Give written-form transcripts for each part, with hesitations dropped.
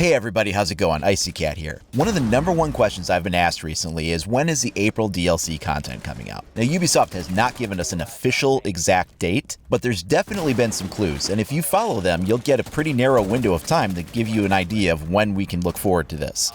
Hey everybody, how's it going? Icy Cat here. One of the number one questions I've been asked recently is when is the April DLC content coming out? Now Ubisoft has not given us an official exact date, but there's definitely been some clues, and if you follow them, you'll get a pretty narrow window of time to give you an idea of when we can look forward to this.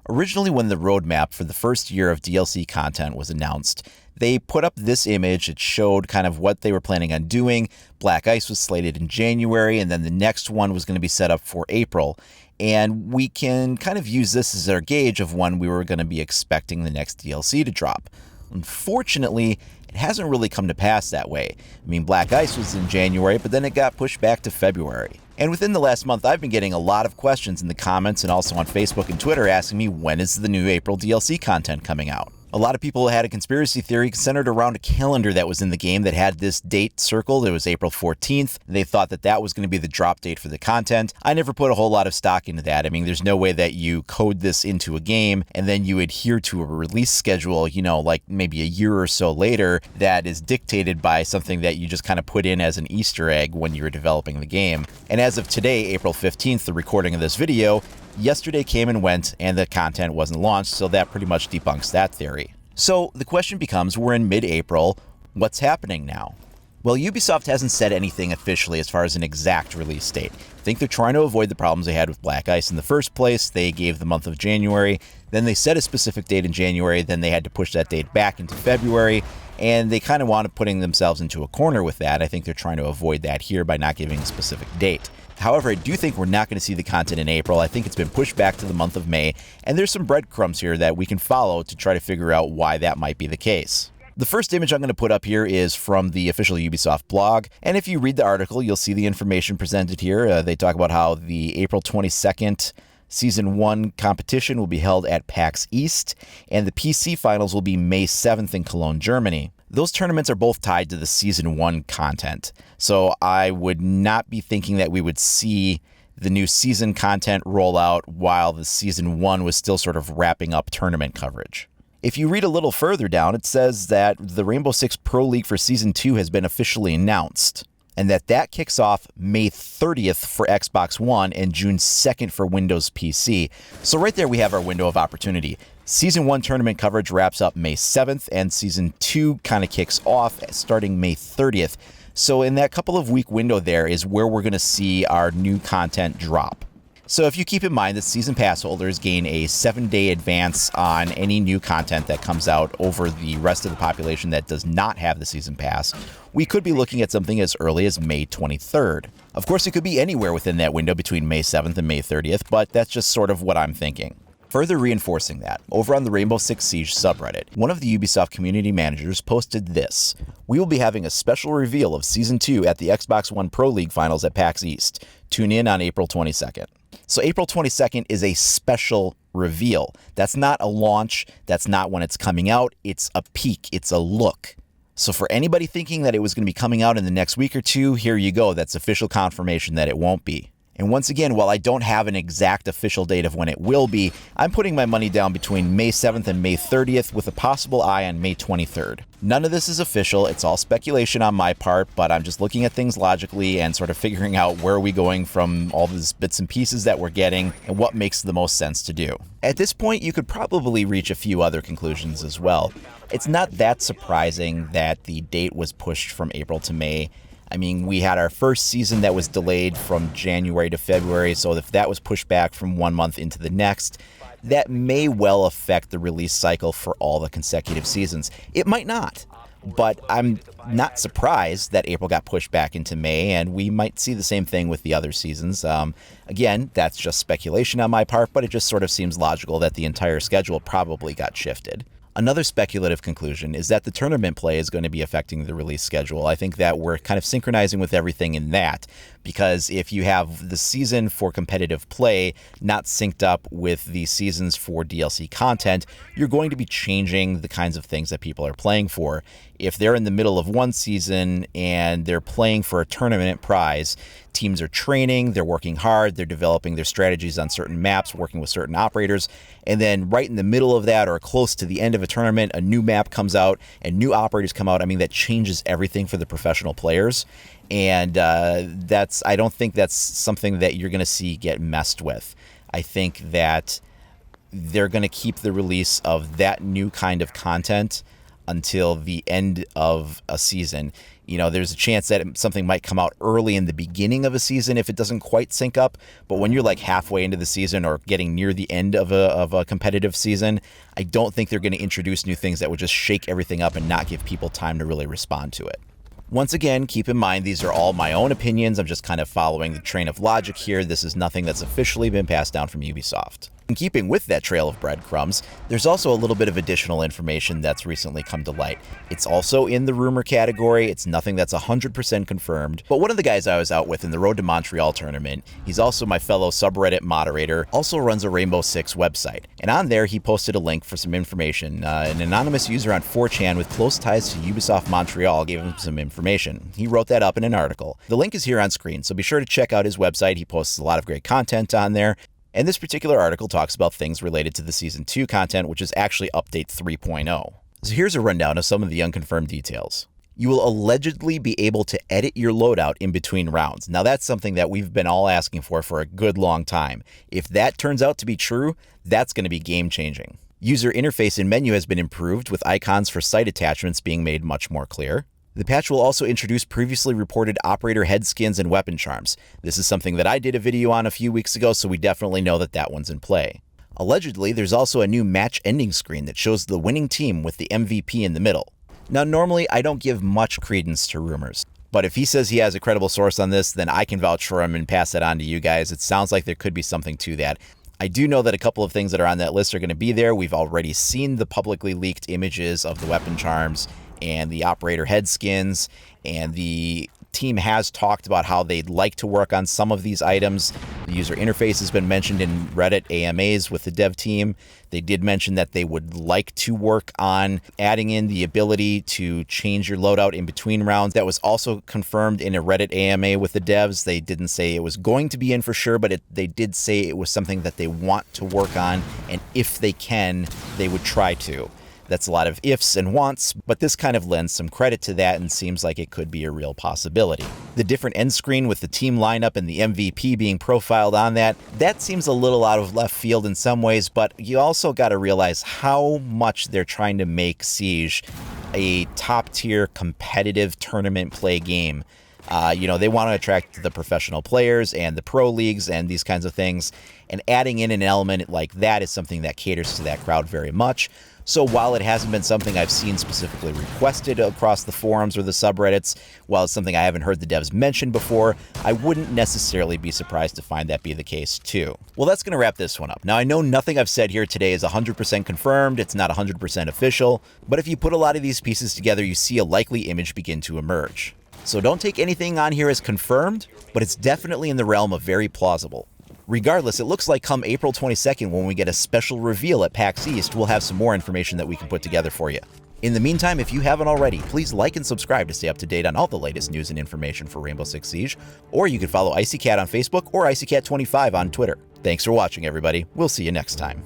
Originally, when the roadmap for the first year of DLC content was announced, they put up this image. It showed kind of what they were planning on doing. Black Ice was slated in January, and then the next one was going to be set up for April. And we can kind of use this as our gauge of when we were going to be expecting the next DLC to drop. Unfortunately, it hasn't really come to pass that way. I mean, Black Ice was in January, but then it got pushed back to February. And within the last month, I've been getting a lot of questions in the comments and also on Facebook and Twitter asking me when is the new April DLC content coming out. A lot of people had a conspiracy theory centered around a calendar that was in the game that had this date circled. It was April 14th. They thought that that was going to be the drop date for the content. I never put a whole lot of stock into that. I mean, there's no way that you code this into a game and then you adhere to a release schedule, like maybe a year or so later that is dictated by something that you just kind of put in as an Easter egg when you were developing the game. And as of today, April 15th, the recording of this video, yesterday came and went and the content wasn't launched, so that pretty much debunks that theory. So the question becomes, we're in mid-April, what's happening now? Well, Ubisoft hasn't said anything officially as far as an exact release date. I think they're trying to avoid the problems they had with Black Ice in the first place. They gave the month of January, then they set a specific date in January, then they had to push that date back into February, and they kind of wound up putting themselves into a corner with that. I think they're trying to avoid that here by not giving a specific date. However, I do think we're not going to see the content in April. I think it's been pushed back to the month of May, and there's some breadcrumbs here that we can follow to try to figure out why that might be the case. The first image I'm going to put up here is from the official Ubisoft blog, and if you read the article, you'll see the information presented here. They talk about how the April 22nd Season 1 competition will be held at PAX East, and the PC finals will be May 7th in Cologne, Germany. Those tournaments are both tied to the Season 1 content, so I would not be thinking that we would see the new season content roll out while the Season 1 was still sort of wrapping up tournament coverage. If you read a little further down, it says that the Rainbow Six Pro League for Season 2 has been officially announced, and that kicks off May 30th for Xbox One and June 2nd for Windows PC. So right there we have our window of opportunity. Season 1 tournament coverage wraps up May 7th, and Season 2 kind of kicks off starting May 30th. So in that couple of week window there is where we're going to see our new content drop. So if you keep in mind that Season Pass holders gain a 7-day advance on any new content that comes out over the rest of the population that does not have the Season Pass, we could be looking at something as early as May 23rd. Of course, it could be anywhere within that window between May 7th and May 30th, but that's just sort of what I'm thinking. Further reinforcing that, over on the Rainbow Six Siege subreddit, one of the Ubisoft community managers posted this: "We will be having a special reveal of Season 2 at the Xbox One Pro League Finals at PAX East. Tune in on April 22nd. So April 22nd is a special reveal. That's not a launch. That's not when it's coming out. It's a peek. It's a look. So for anybody thinking that it was going to be coming out in the next week or two, here you go. That's official confirmation that it won't be. And once again, while I don't have an exact official date of when it will be, I'm putting my money down between May 7th and May 30th with a possible eye on May 23rd. None of this is official. It's all speculation on my part, but I'm just looking at things logically and sort of figuring out where are we going from all these bits and pieces that we're getting and what makes the most sense to do. At this point, you could probably reach a few other conclusions as well. It's not that surprising that the date was pushed from April to May. I mean, we had our first season that was delayed from January to February, so if that was pushed back from one month into the next, that may well affect the release cycle for all the consecutive seasons. It might not, but I'm not surprised that April got pushed back into May, and we might see the same thing with the other seasons. Again, that's just speculation on my part, but it just sort of seems logical that the entire schedule probably got shifted. Another speculative conclusion is that the tournament play is going to be affecting the release schedule. I think that we're kind of synchronizing with everything in that, because if you have the season for competitive play not synced up with the seasons for DLC content, you're going to be changing the kinds of things that people are playing for. If they're in the middle of one season and they're playing for a tournament prize, teams are training, they're working hard, they're developing their strategies on certain maps, working with certain operators, and then right in the middle of that or close to the end of a tournament, a new map comes out and new operators come out. I mean, that changes everything for the professional players. And I don't think that's something that you're going to see get messed with. I think that they're going to keep the release of that new kind of content until the end of a season. You know, there's a chance that something might come out early in the beginning of a season if it doesn't quite sync up. But when you're like halfway into the season or getting near the end of a competitive season, I don't think they're going to introduce new things that would just shake everything up and not give people time to really respond to it. Once again, keep in mind, these are all my own opinions. I'm just kind of following the train of logic here. This is nothing that's officially been passed down from Ubisoft. In keeping with that trail of breadcrumbs, there's also a little bit of additional information that's recently come to light. It's also in the rumor category. It's nothing that's 100% confirmed. But one of the guys I was out with in the Road to Montreal tournament, he's also my fellow subreddit moderator, also runs a Rainbow Six website. And on there, he posted a link for some information. An anonymous user on 4chan with close ties to Ubisoft Montreal gave him some information. He wrote that up in an article. The link is here on screen, so be sure to check out his website. He posts a lot of great content on there. And this particular article talks about things related to the Season 2 content, which is actually Update 3.0. So here's a rundown of some of the unconfirmed details. You will allegedly be able to edit your loadout in between rounds. Now that's something that we've been all asking for a good long time. If that turns out to be true, that's going to be game-changing. User interface and menu has been improved, with icons for site attachments being made much more clear. The patch will also introduce previously reported operator head skins and weapon charms. This is something that I did a video on a few weeks ago, so we definitely know that that one's in play. Allegedly, there's also a new match ending screen that shows the winning team with the MVP in the middle. Now, normally I don't give much credence to rumors, but if he says he has a credible source on this, then I can vouch for him and pass that on to you guys. It sounds like there could be something to that. I do know that a couple of things that are on that list are going to be there. We've already seen the publicly leaked images of the weapon charms and the operator head skins, and the team has talked about how they'd like to work on some of these items. The user interface has been mentioned in Reddit AMAs with the dev team. They did mention that they would like to work on adding in the ability to change your loadout in between rounds. That was also confirmed in a Reddit AMA with the devs. They didn't say it was going to be in for sure, but they did say it was something that they want to work on, and if they can, they would try to. That's a lot of ifs and wants, but this kind of lends some credit to that and seems like it could be a real possibility. The different end screen with the team lineup and the MVP being profiled on that seems a little out of left field in some ways, but you also got to realize how much they're trying to make Siege a top-tier competitive tournament play game. They want to attract the professional players and the pro leagues and these kinds of things, and adding in an element like that is something that caters to that crowd very much. So while it hasn't been something I've seen specifically requested across the forums or the subreddits, while it's something I haven't heard the devs mention before, I wouldn't necessarily be surprised to find that be the case too. Well, that's going to wrap this one up. Now, I know nothing I've said here today is 100% confirmed, it's not 100% official, but if you put a lot of these pieces together, you see a likely image begin to emerge. So don't take anything on here as confirmed, but it's definitely in the realm of very plausible. Regardless, it looks like come April 22nd, when we get a special reveal at PAX East, we'll have some more information that we can put together for you. In the meantime, if you haven't already, please like and subscribe to stay up to date on all the latest news and information for Rainbow Six Siege, or you can follow IcyCat on Facebook or IcyCat25 on Twitter. Thanks for watching, everybody. We'll see you next time.